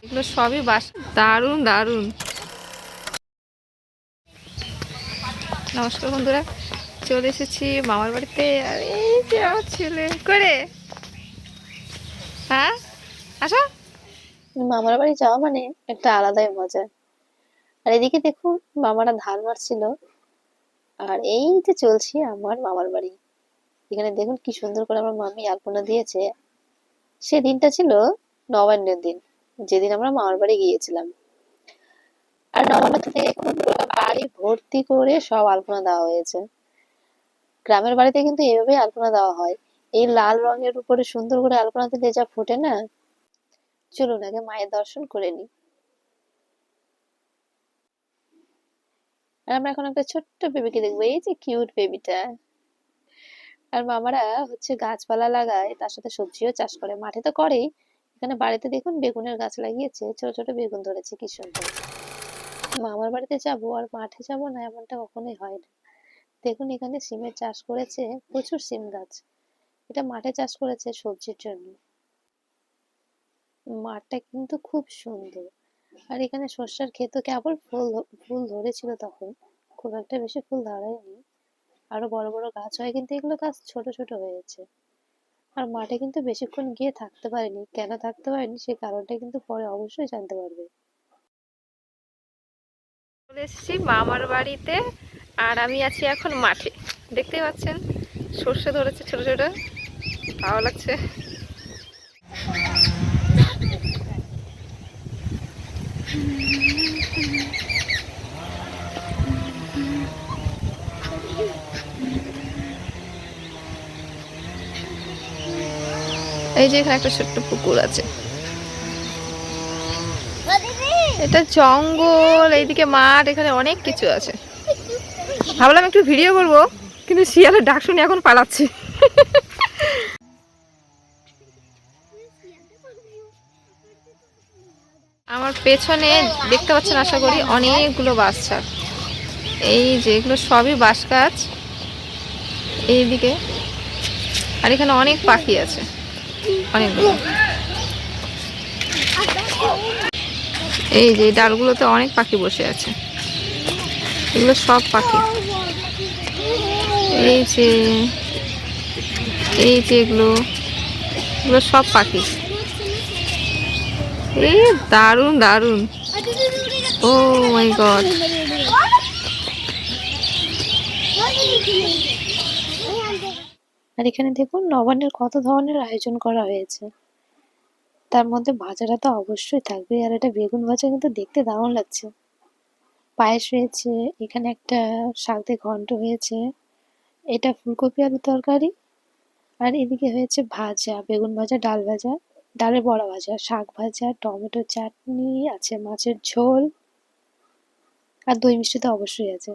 এগুলো সবই বাসা। দারুণ দারুণ। নমস্কার বন্ধুরা, চলে এসেছি মামার বাড়িতে। আর এই যে আমার ছেলে করে, হ্যাঁ আসো। মামার বাড়ি যাওয়া মানে একটা আলাদাই মজা। আর এদিকে দেখুন মামারা ধান মারছিল। আর এই যে চলছি আমার মামার বাড়ি। এখানে দেখুন কি সুন্দর করে আমার মামি আলপনা দিয়েছে। সে দিনটা ছিল নবান্নের দিন, যেদিন আমরা মামার বাড়ি গিয়েছিলাম। আর নবান্নতে দেখুন পুরো বাড়ি ভর্তি করে সব আলপনা দেওয়া হয়েছে। গ্রামের বাড়িতে কিন্তু এভাবেই আলপনা দেওয়া হয়। এই লাল রঙের উপরে সুন্দর করে আলপনা দিলে যা ফোটে না। চলুন আগে মায়ের দর্শন করে নিই। আর আমরা এখন একটা ছোট্ট বেবিকে দেখবো, এই যে কিউট বেবিটা। আর মামারা হচ্ছে গাছপালা লাগায়, তার সাথে সবজিও চাষ করে, মাঠে তো করেই। এখানে বাড়িতে দেখুন বেগুনের গাছ লাগিয়েছে, ছোট ছোট বেগুন ধরেছে কি সুন্দর। মামার বাড়িতে যাব আর মাঠে যাব না এমনটা কখনোই হয় না। দেখুন এখানে সিমের চাষ করেছে, প্রচুর সিম গাছ। এটা মাঠে চাষ করেছে সবজির জন্য। মাঠটা কিন্তু খুব সুন্দর। আর এখানে সর্ষার ক্ষেতও কেবল ফুল ধরেছিল তখন, খুব একটা বেশি ফুল ধরায়নি। আরো বড় বড় গাছ হয়, কিন্তু এগুলো গাছ ছোট ছোট হয়েছে। আর মাঠে কিন্তু বেশিক্ষণ গিয়ে থাকতে পারিনি, কেন থাকতে পারিনি সেই কারণটা কিন্তু পরে অবশ্যই জানতে পারবে। চলে এসেছি মামার বাড়িতে, আর আমি আছি এখন মাঠে। দেখতেই পাচ্ছেন সর্ষে ধরেছে ছোট ছোট, ভালো লাগছে। এই যে এখানে একটা ছোট্ট পুকুর আছে, এটা জঙ্গল, এইদিকে মাঠ, এখানে অনেক কিছু আছে। ভাবলাম একটু ভিডিও করব, কিন্তু শিয়ালের ডাক শুনে এখন পালাচ্ছি। আমার পেছনে দেখতে পাচ্ছেন আশা করি অনেকগুলো বাঁশ ছাড়। এই যে এগুলো সবই বাঁশ গাছ এইদিকে। আর এখানে অনেক পাখি আছে, অনেকগুলো। এই যে ডালগুলোতে অনেক পাখি বসে আছে, এগুলো সব পাখি। এই যে এই যে এগুলো এগুলো সব পাখি। এই দারুণ দারুণ, ও মাই গড। আর এখানে দেখুন নবান্নের কত ধরনের আয়োজন করা হয়েছে। তার মধ্যে ভাজাটা তো অবশ্যই থাকবে, আর এটা বেগুন ভাজা কিন্তু দেখতে দারুণ লাগছে। পায়েস হয়েছে, এখানে একটা শাক দিয়ে ঘন্ট হয়েছে, এটা ফুলকপি আলুর তরকারি। আর এদিকে হয়েছে ভাজা, বেগুন ভাজা, ডাল ভাজা, ডালের বড়া ভাজা, শাক ভাজা, টমেটো চাটনি আছে, মাছের ঝোল, আর দই মিষ্টি তো অবশ্যই আছে।